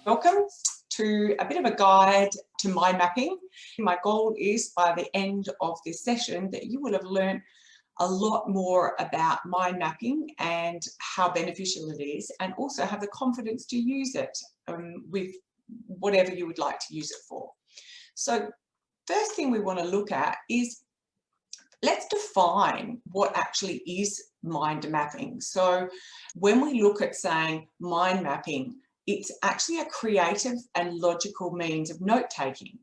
Welcome to a bit of a guide to mind mapping. My goal is by the end of this session that you will have learned a lot more about mind mapping and how beneficial it is, and also have the confidence to use it with whatever you would like to use it for. So first thing we want to look at is, let's define what actually is mind mapping. So when we look at saying mind mapping, it's actually a creative and logical means of note-taking,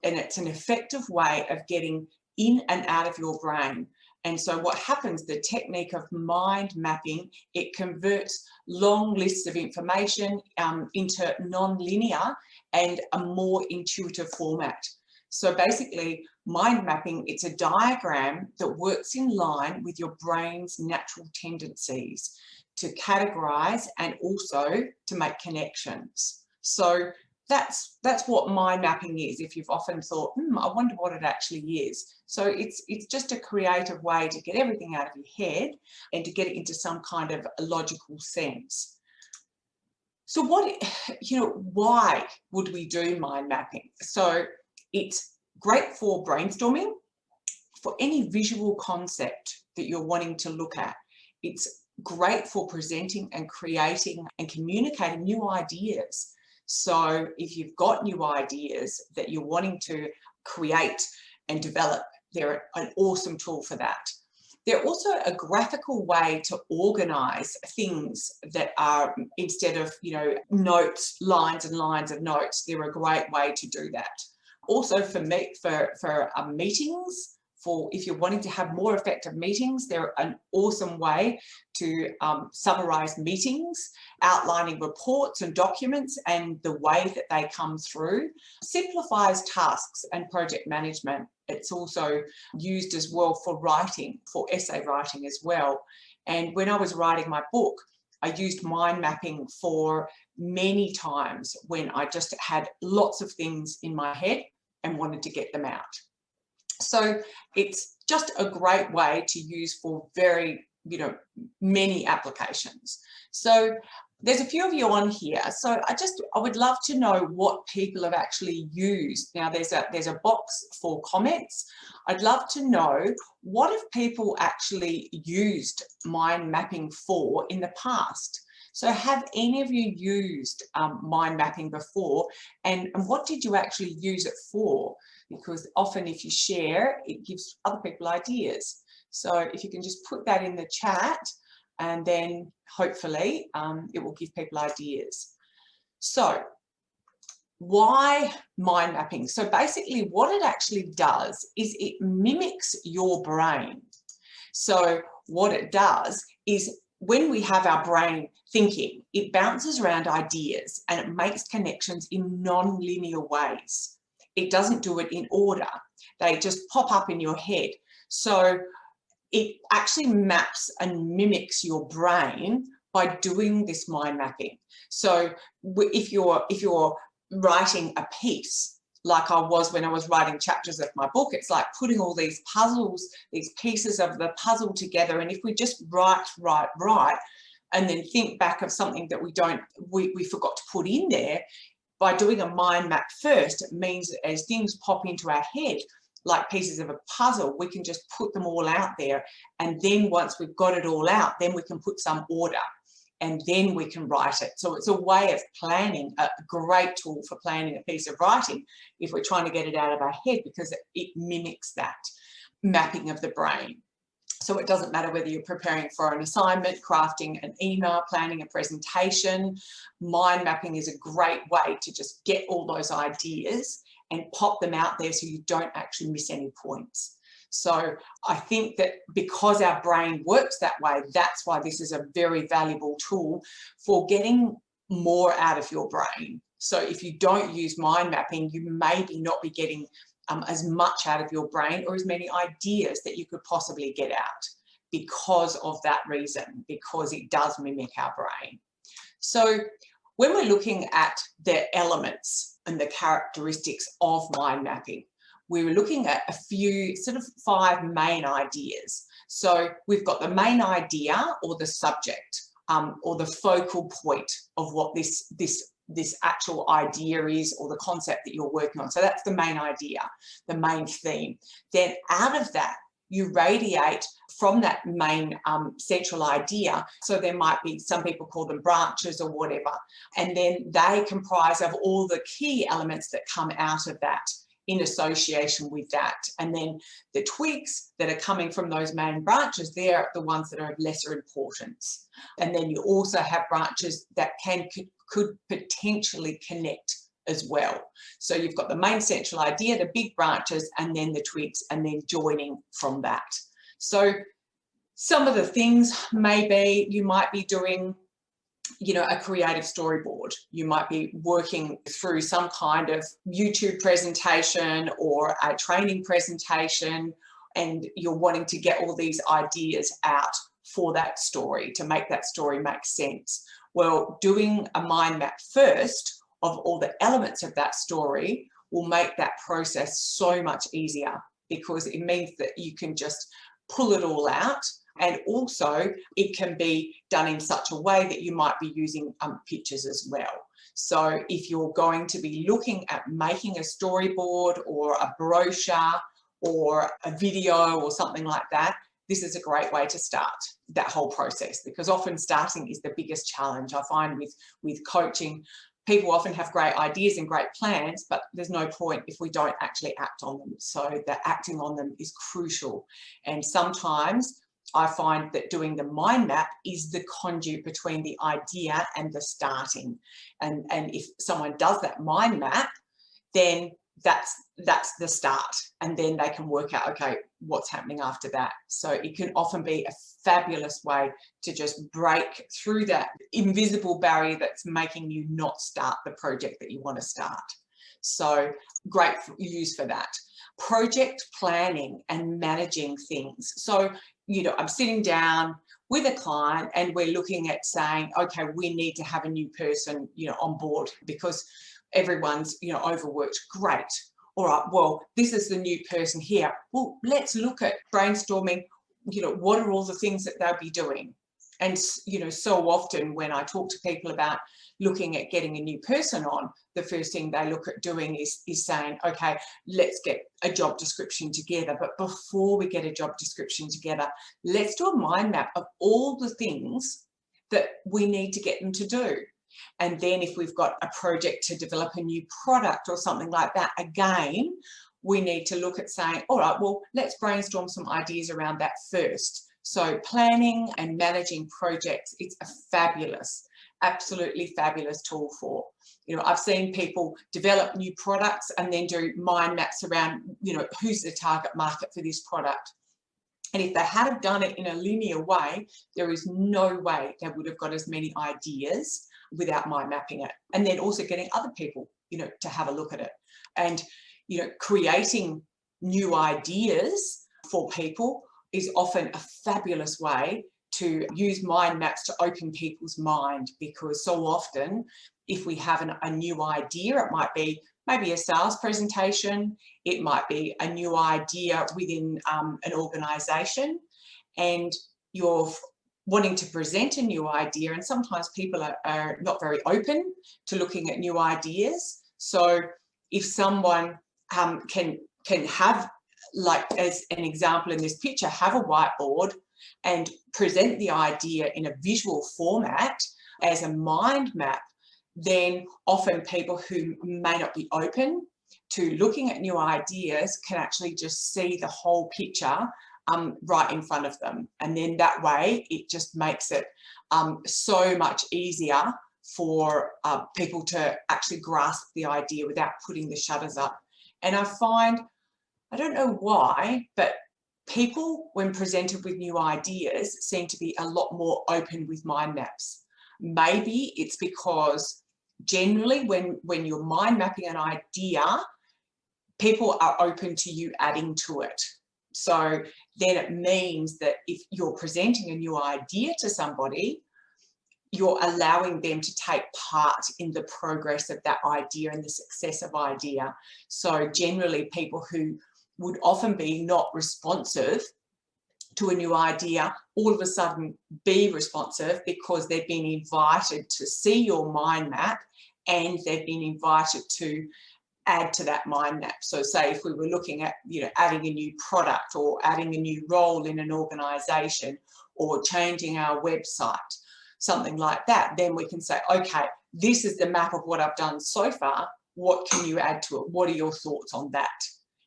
and it's an effective way of getting in and out of your brain. And so what happens, the technique of mind mapping, it converts long lists of information into non-linear and a more intuitive format. So basically, mind mapping, it's a diagram that works in line with your brain's natural tendencies to categorize and also to make connections. So that's what mind mapping is. If you've often thought, I wonder what it actually is. So it's just a creative way to get everything out of your head and to get it into some kind of a logical sense. So why would we do mind mapping? So it's great for brainstorming, for any visual concept that you're wanting to look at. It's great for presenting and creating and communicating new ideas. So if you've got new ideas that you're wanting to create and develop, they're an awesome tool for that. They're also a graphical way to organize things that are, instead of, notes, lines and lines of notes, they're a great way to do that. Also for meetings, for if you're wanting to have more effective meetings, they're an awesome way to summarize meetings, outlining reports and documents and the way that they come through. Simplifies tasks and project management. It's also used as well for writing, for essay writing as well. And when I was writing my book, I used mind mapping for many times when I just had lots of things in my head and wanted to get them out. So it's just a great way to use for very, many applications. So there's a few of you on here. So I would love to know what people have actually used. Now there's a box for comments. I'd love to know, what have people actually used mind mapping for in the past? So have any of you used mind mapping before, and what did you actually use it for? Because often if you share, it gives other people ideas. So if you can just put that in the chat, and then hopefully it will give people ideas. So why mind mapping? So basically what it actually does is it mimics your brain. So what it does is, when we have our brain thinking, it bounces around ideas and it makes connections in non-linear ways. It doesn't do it in order. They just pop up in your head. So it actually maps and mimics your brain by doing this mind mapping. So if you're writing a piece, like I was when I was writing chapters of my book, it's like putting all these puzzles, these pieces of the puzzle together. And if we just write, and then think back of something that we forgot to put in there, by doing a mind map first, it means that as things pop into our head, like pieces of a puzzle, we can just put them all out there. And then once we've got it all out, then we can put some order, and then we can write it. So it's a way of planning, a great tool for planning a piece of writing if we're trying to get it out of our head, because it mimics that mapping of the brain. So it doesn't matter whether you're preparing for an assignment, crafting an email, planning a presentation. Mind mapping is a great way to just get all those ideas and pop them out there so you don't actually miss any points. So I think that because our brain works that way, that's why this is a very valuable tool for getting more out of your brain. So if you don't use mind mapping, you maybe not be getting as much out of your brain, or as many ideas that you could possibly get out, because of that reason, because it does mimic our brain. So when we're looking at the elements and the characteristics of mind mapping, we were looking at a few, sort of 5 main ideas. So we've got the main idea, or the subject, or the focal point of what this this actual idea is, or the concept that you're working on. So that's the main idea, the main theme. Then out of that, you radiate from that main central idea. So there might be, some people call them branches or whatever, and then they comprise of all the key elements that come out of that in association with that. And then the twigs that are coming from those main branches, they're the ones that are of lesser importance. And then you also have branches that could potentially connect as well. So you've got the main central idea, the big branches, and then the twigs, and then joining from that. So some of the things maybe you might be doing, you know, a creative storyboard. You might be working through some kind of YouTube presentation or a training presentation, and you're wanting to get all these ideas out for that story to make that story make sense. Well, doing a mind map first of all the elements of that story will make that process so much easier, because it means that you can just pull it all out. And also it can be done in such a way that you might be using pictures as well. So if you're going to be looking at making a storyboard or a brochure or a video or something like that, this is a great way to start that whole process, because often starting is the biggest challenge. I find with coaching, people often have great ideas and great plans, but there's no point if we don't actually act on them. So the acting on them is crucial. And sometimes I find that doing the mind map is the conduit between the idea and the starting. And if someone does that mind map, then that's the start. And then they can work out, okay, what's happening after that. So it can often be a fabulous way to just break through that invisible barrier that's making you not start the project that you want to start. So great use for that. Project planning and managing things. So, you know, I'm sitting down with a client and we're looking at saying, okay, we need to have a new person, you know, on board because everyone's, you know, overworked. Great. All right, well, this is the new person here. Well, let's look at brainstorming, you know, what are all the things that they'll be doing? And, you know, so often when I talk to people about looking at getting a new person on, the first thing they look at doing is saying, okay, let's get a job description together. But before we get a job description together, let's do a mind map of all the things that we need to get them to do. And then if we've got a project to develop a new product or something like that, again, we need to look at saying, all right, well, let's brainstorm some ideas around that first. So planning and managing projects, it's a fabulous, absolutely fabulous tool for, you know, I've seen people develop new products and then do mind maps around, you know, who's the target market for this product. And if they had done it in a linear way, there is no way they would have got as many ideas without mind mapping it. And then also getting other people, you know, to have a look at it. And, you know, creating new ideas for people is often a fabulous way to use mind maps to open people's mind, because so often if we have a new idea, it might be maybe a sales presentation, it might be a new idea within an organisation, and you're wanting to present a new idea, and sometimes people are not very open to looking at new ideas. So if someone can have, like as an example in this picture, have a whiteboard and present the idea in a visual format as a mind map, then often people who may not be open to looking at new ideas can actually just see the whole picture right in front of them. And then that way it just makes it so much easier for people to actually grasp the idea without putting the shutters up. And I find, I don't know why, but people, when presented with new ideas, seem to be a lot more open with mind maps. Maybe it's because generally when you're mind mapping an idea, people are open to you adding to it. So then it means that if you're presenting a new idea to somebody, you're allowing them to take part in the progress of that idea and the success of idea. So generally people who would often be not responsive to a new idea all of a sudden be responsive because they've been invited to see your mind map and they've been invited to add to that mind map. So say if we were looking at, adding a new product or adding a new role in an organisation or changing our website, something like that, then we can say, okay, this is the map of what I've done so far. What can you add to it? What are your thoughts on that?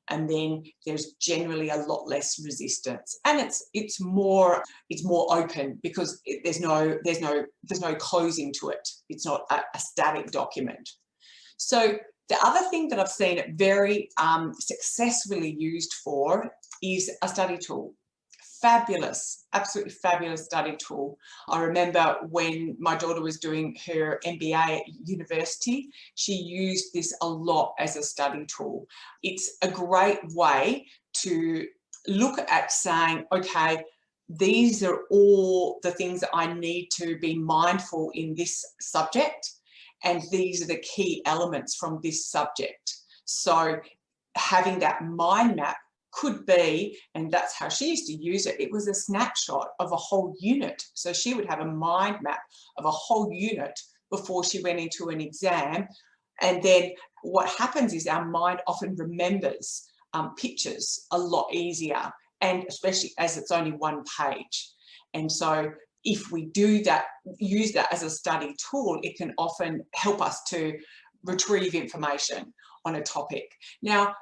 And then there's generally a lot less resistance, and it's more open because there's no closing to it. It's not a static document. So the other thing that I've seen it very successfully used for is a study tool. Fabulous, absolutely fabulous study tool. I remember when my daughter was doing her MBA at university, she used this a lot as a study tool. It's a great way to look at saying, okay, these are all the things that I need to be mindful in this subject, and these are the key elements from this subject. So having that mind map could be, and that's how she used to use it, it was a snapshot of a whole unit. So she would have a mind map of a whole unit before she went into an exam. And then what happens is our mind often remembers pictures a lot easier, and especially as it's only one page. And so if we do that, use that as a study tool, it can often help us to retrieve information on a topic. Now,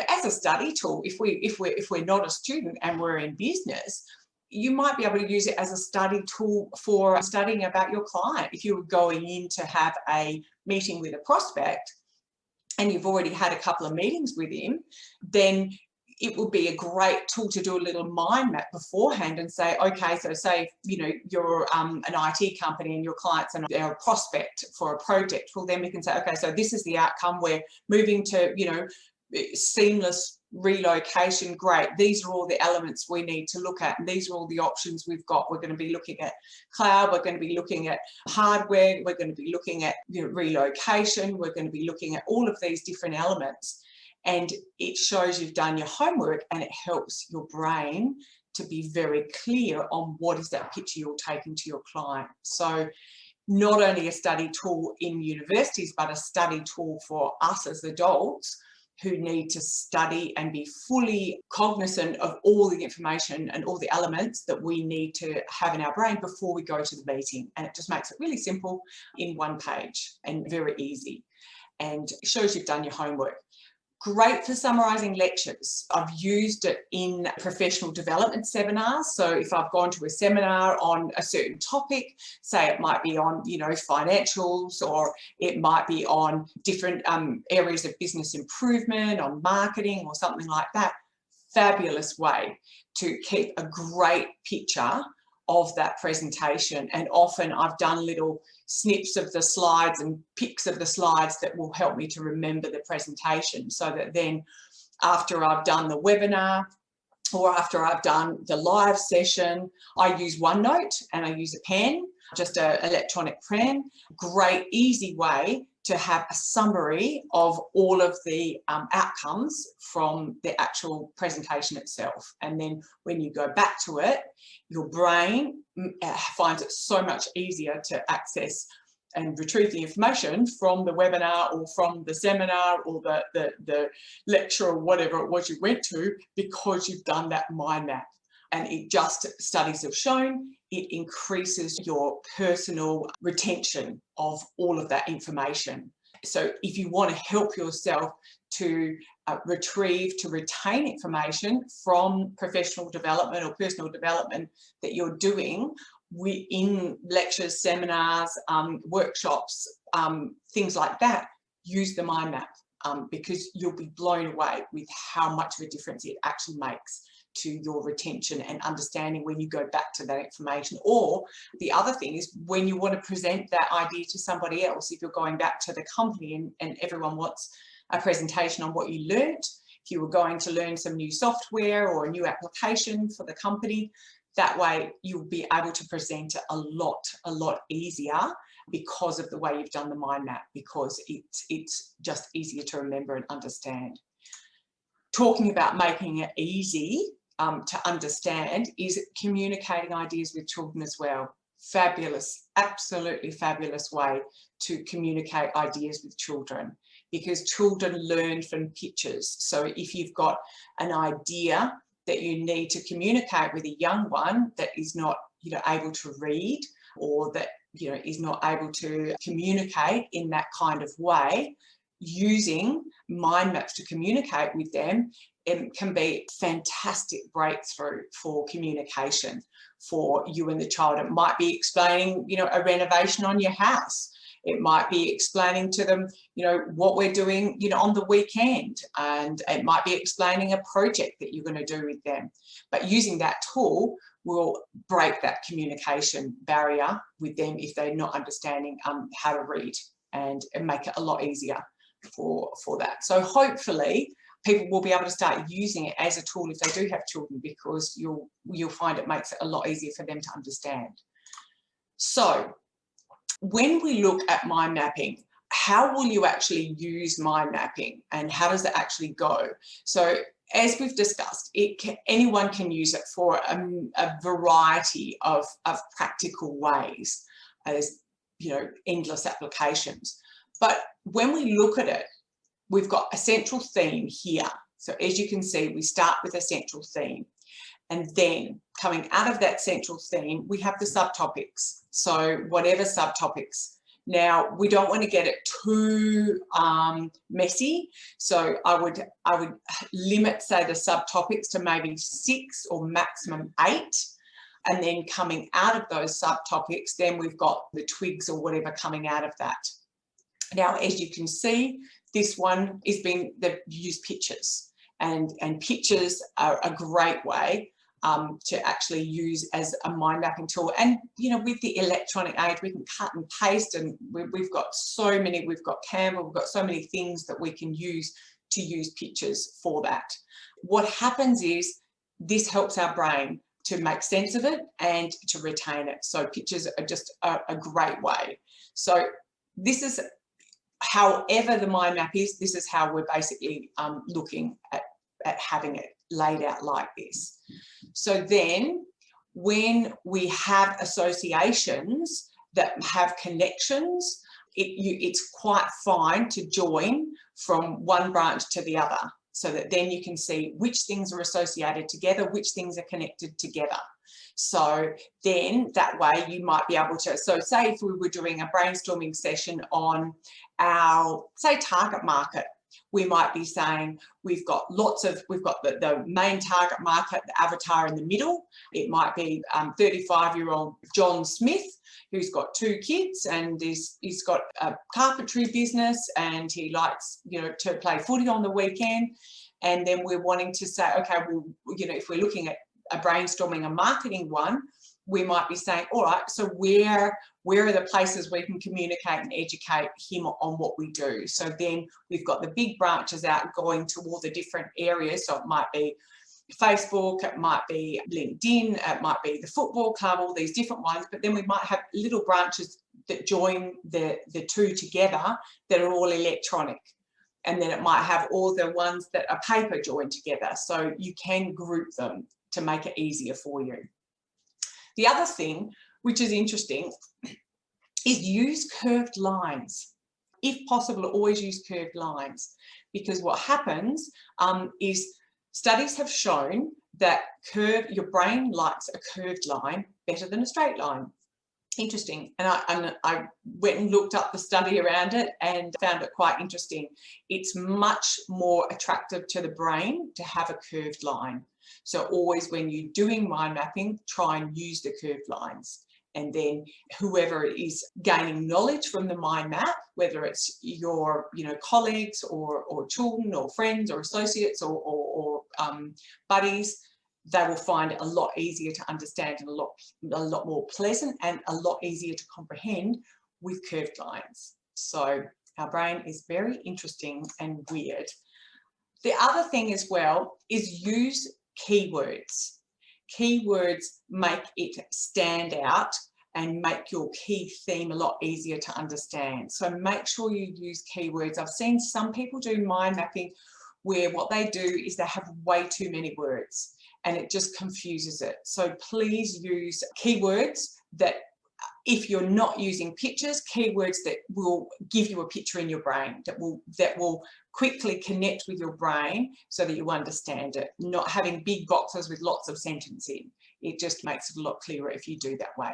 as a study tool, if we're not a student and we're in business, you might be able to use it as a study tool for studying about your client. If you were going in to have a meeting with a prospect and you've already had a couple of meetings with him, then it would be a great tool to do a little mind map beforehand and say, okay, so say, you're an IT company and your client's they're a prospect for a project. Well, then we can say, okay, so this is the outcome. We're moving to, seamless relocation. Great. These are all the elements we need to look at. And these are all the options we've got. We're going to be looking at cloud. We're going to be looking at hardware. We're going to be looking at relocation. We're going to be looking at all of these different elements. And it shows you've done your homework, and it helps your brain to be very clear on what is that picture you're taking to your client. So not only a study tool in universities, but a study tool for us as adults who need to study and be fully cognizant of all the information and all the elements that we need to have in our brain before we go to the meeting. And it just makes it really simple in one page and very easy, and it shows you've done your homework. Great for summarising lectures. I've used it in professional development seminars. So if I've gone to a seminar on a certain topic, say it might be on, financials, or it might be on different areas of business improvement, on marketing or something like that, fabulous way to keep a great picture of that presentation. And often I've done little snips of the slides and pics of the slides that will help me to remember the presentation, so that then after I've done the webinar or after I've done the live session, I use OneNote and I use a pen, just an electronic pen. Great easy way to have a summary of all of the outcomes from the actual presentation itself. And then when you go back to it, your brain finds it so much easier to access and retrieve the information from the webinar or from the seminar or the lecture or whatever it was you went to, because you've done that mind map. And it just, studies have shown, it increases your personal retention of all of that information. So if you want to help yourself to retrieve, to retain information from professional development or personal development that you're doing in lectures, seminars, workshops, things like that, use the mind map, because you'll be blown away with how much of a difference it actually makes to your retention and understanding when you go back to that information. Or the other thing is when you want to present that idea to somebody else, if you're going back to the company and everyone wants a presentation on what you learnt, if you were going to learn some new software or a new application for the company, that way you'll be able to present it a lot easier because of the way you've done the mind map, because it's just easier to remember and understand. Talking about making it easy to understand is communicating ideas with children as well. fabulous, absolutely fabulous way to communicate ideas with children, because children learn from pictures. So if you've got an idea that you need to communicate with a young one that is not, able to read, or that, is not able to communicate in that kind of way, using mind maps to communicate with them, it can be fantastic breakthrough for communication for you and the child. It might be explaining, a renovation on your house. It might be explaining to them, what we're doing, on the weekend, and it might be explaining a project that you're going to do with them. But using that tool will break that communication barrier with them if they're not understanding how to read, and make it a lot easier for that. So hopefully people will be able to start using it as a tool if they do have children, because you'll find it makes it a lot easier for them to understand. So when we look at mind mapping, how will you actually use mind mapping, and how does it actually go? So as we've discussed, anyone can use it for a variety of practical ways, as endless applications. But when we look at it, we've got a central theme here. So as you can see, we start with a central theme, and then coming out of that central theme, we have the subtopics. So whatever subtopics. Now, we don't want to get it too messy, so I would limit, say, the subtopics to maybe 6 or maximum 8. And then coming out of those subtopics, then we've got the twigs or whatever coming out of that. Now, as you can see, this one is they've used pictures, and pictures are a great way to actually use as a mind mapping tool. And with the electronic age, we can cut and paste, and we've got we've got Canva, we've got so many things that we can use to use pictures for that. What happens is this helps our brain to make sense of it and to retain it. So pictures are just a great way. So this is, however the mind map is, this is how we're basically looking at having it laid out like this. So then when we have associations that have connections, it's quite fine to join from one branch to the other, so that then you can see which things are associated together, which things are connected together. So then that way you might be able to, so say if we were doing a brainstorming session on our, say, target market, we might be saying we've got the main target market, the avatar in the middle. It might be 35-year-old John Smith, who's got 2 kids, and he's got a carpentry business, and he likes, to play footy on the weekend. And then we're wanting to say, okay, well, if we're looking at a brainstorming, a marketing one, we might be saying, all right, so where are the places we can communicate and educate him on what we do? So then we've got the big branches out going to all the different areas. So it might be Facebook, it might be LinkedIn, it might be the football club, all these different ones. But then we might have little branches that join the 2 together that are all electronic. And then it might have all the ones that are paper joined together. So you can group them to make it easier for you. The other thing, which is interesting, is use curved lines. If possible, always use curved lines, because what happens is studies have shown that your brain likes a curved line better than a straight line. Interesting. And I went and looked up the study around it and found it quite interesting. It's much more attractive to the brain to have a curved line. So always when you're doing mind mapping, try and use the curved lines. And then whoever is gaining knowledge from the mind map, whether it's your colleagues or children or friends or associates or buddies, they will find it a lot easier to understand and a lot more pleasant and a lot easier to comprehend with curved lines. So our brain is very interesting and weird. The other thing as well is use keywords. Keywords make it stand out and make your key theme a lot easier to understand. So make sure you use keywords. I've seen some people do mind mapping where what they do is they have way too many words and it just confuses it. So please use keywords that if you're not using pictures, keywords that will give you a picture in your brain, that will quickly connect with your brain so that you understand it. Not having big boxes with lots of sentence in. It just makes it a lot clearer if you do that way.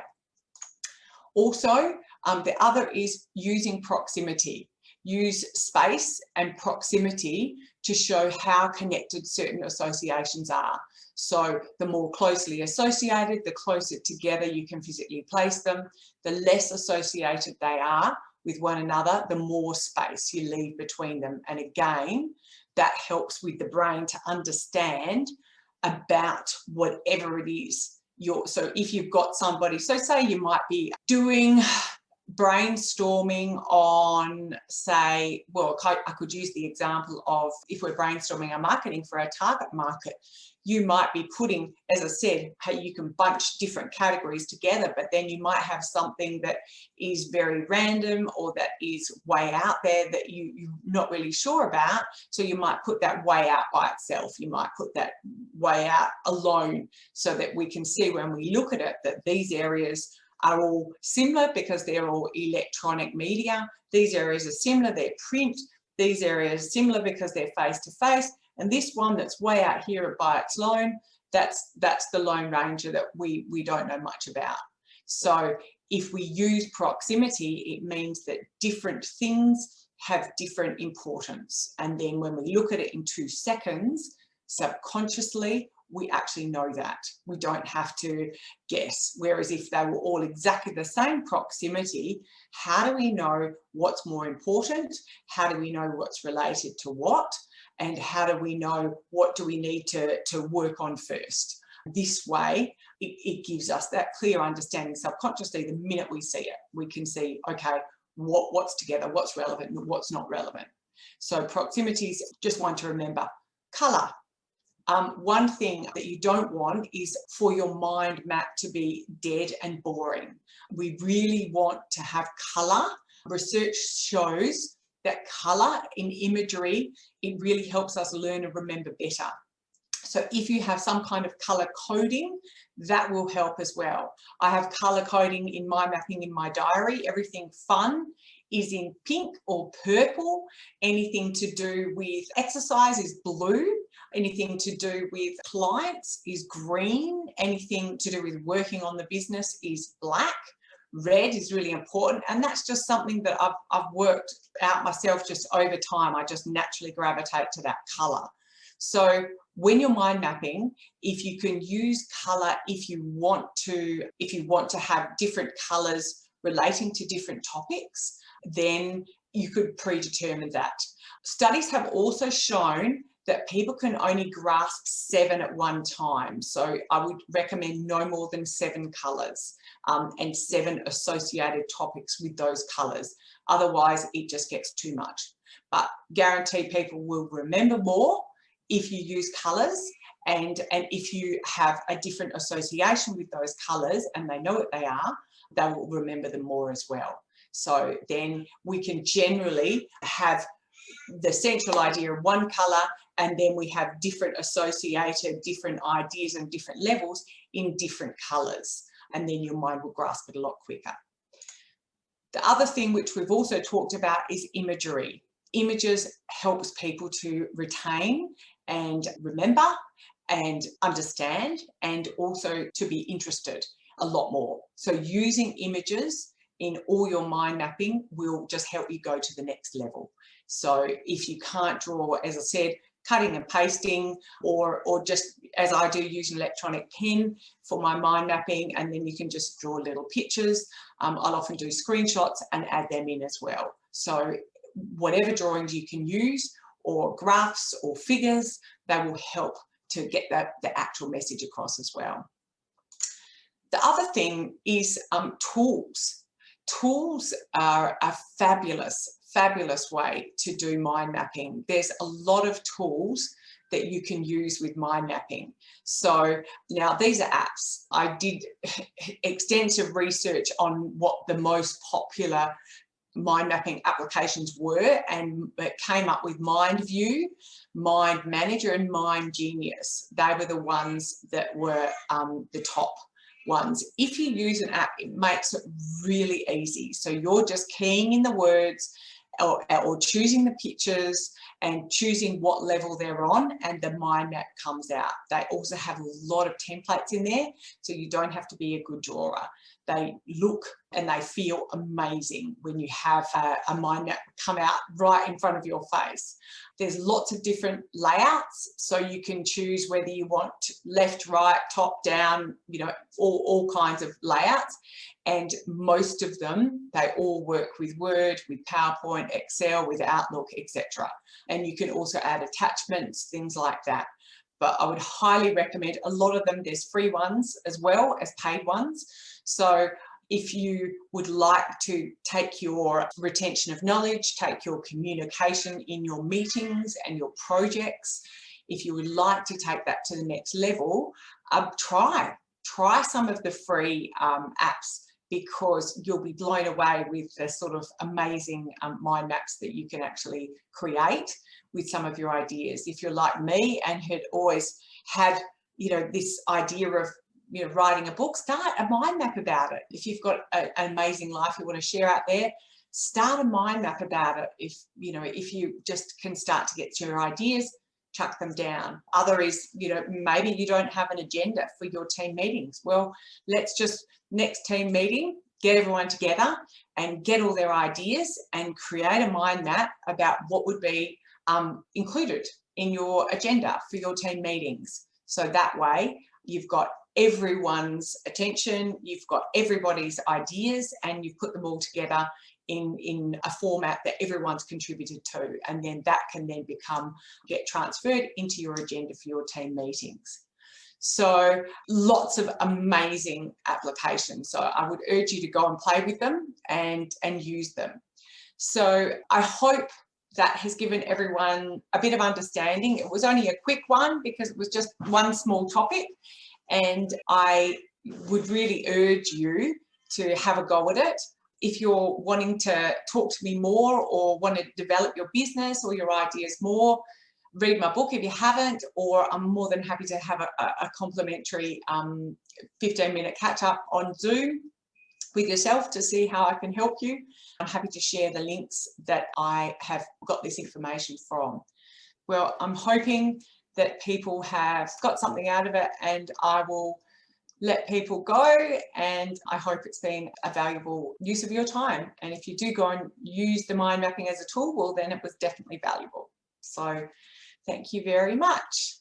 Also, the other is using proximity. Use space and proximity to show how connected certain associations are. So the more closely associated, the closer together you can physically place them. The less associated they are with one another, the more space you leave between them. And again, that helps with the brain to understand about whatever it is. So if you've got somebody, so say you might be doing brainstorming on, say, well, I could use the example of if we're brainstorming our marketing for our target market, you might be putting, as I said, hey, you can bunch different categories together, but then you might have something that is very random or that is way out there that you're not really sure about. So you might put that way out by itself. You might put that way out alone so that we can see when we look at it that these areas are all similar because they're all electronic media. These areas are similar, they're print. These areas are similar because they're face-to-face. And this one that's way out here by its lone, that's the Lone Ranger that we don't know much about. So if we use proximity, it means that different things have different importance. And then when we look at it in 2 seconds, subconsciously, we actually know that. We don't have to guess. Whereas if they were all exactly the same proximity, how do we know what's more important? How do we know what's related to what? And how do we know what do we need to work on first? This way, it gives us that clear understanding subconsciously. The minute we see it, we can see, okay, what's together, what's relevant, and what's not relevant. So proximity is just one to remember. Colour. One thing that you don't want is for your mind map to be dead and boring. We really want to have colour. Research shows that colour in imagery, it really helps us learn and remember better. So if you have some kind of colour coding, that will help as well. I have colour coding in my mapping in my diary. Everything fun is in pink or purple. Anything to do with exercise is blue. Anything to do with clients is green. Anything to do with working on the business is black. Red is really important, and that's just something that I've worked out myself just over time. I just naturally gravitate to that colour. So when you're mind mapping, if you can use colour, if you want to have different colours relating to different topics, then you could predetermine that. Studies have also shown that people can only grasp 7 at one time. So I would recommend no more than 7 colours and 7 associated topics with those colours. Otherwise, it just gets too much. But guarantee people will remember more if you use colours, and if you have a different association with those colours and they know what they are, they will remember them more as well. So then we can generally have the central idea of one colour, and then we have different associated, different ideas and different levels in different colours, and then your mind will grasp it a lot quicker. The other thing which we've also talked about is imagery. Images helps people to retain and remember and understand, and also to be interested a lot more. So using images in all your mind mapping will just help you go to the next level. So if you can't draw, as I said, cutting and pasting, or just as I do, use an electronic pen for my mind mapping, and then you can just draw little pictures. I'll often do screenshots and add them in as well. So whatever drawings you can use, or graphs or figures, they will help to get the actual message across as well. The other thing is tools. Tools are a fabulous way to do mind mapping. There's a lot of tools that you can use with mind mapping. So now these are apps. I did extensive research on what the most popular mind mapping applications were, and it came up with MindView, Mind Manager and Mind Genius. They were the ones that were the top ones. If you use an app, it makes it really easy. So you're just keying in the words or choosing the pictures and choosing what level they're on, and the mind map comes out. They also have a lot of templates in there, so you don't have to be a good drawer. They look and they feel amazing when you have a mind map come out right in front of your face. There's lots of different layouts, so you can choose whether you want left, right, top, down, you know, all kinds of layouts. And most of them, they all work with Word, with PowerPoint, Excel, with Outlook, etc. And you can also add attachments, things like that. But I would highly recommend, a lot of them, there's free ones as well as paid ones. So if you would like to take your retention of knowledge, take your communication in your meetings and your projects, if you would like to take that to the next level, try some of the free apps, because you'll be blown away with the sort of amazing mind maps that you can actually create with some of your ideas. If you're like me and had always had, you know, this idea of, you know, writing a book, start a mind map about it. If you've got an amazing life you want to share out there, start a mind map about it. If, you know, if you just can start to get your ideas, chuck them down. Other is, you know, maybe you don't have an agenda for your team meetings. Well, let's just, next team meeting, get everyone together and get all their ideas and create a mind map about what would be included in your agenda for your team meetings. So that way you've got everyone's attention, you've got everybody's ideas, and you've put them all together in a format that everyone's contributed to, and then that can then get transferred into your agenda for your team meetings. So lots of amazing applications. So I would urge you to go and play with them and use them. So I hope that has given everyone a bit of understanding. It was only a quick one because it was just one small topic, and I would really urge you to have a go at it. If you're wanting to talk to me more or want to develop your business or your ideas more, read my book if you haven't, or I'm more than happy to have a complimentary 15-minute catch-up on Zoom with yourself to see how I can help you. I'm happy to share the links that I have got this information from. Well, I'm hoping that people have got something out of it, and I will let people go, and I hope it's been a valuable use of your time. And if you do go and use the mind mapping as a tool, well, then it was definitely valuable. So thank you very much.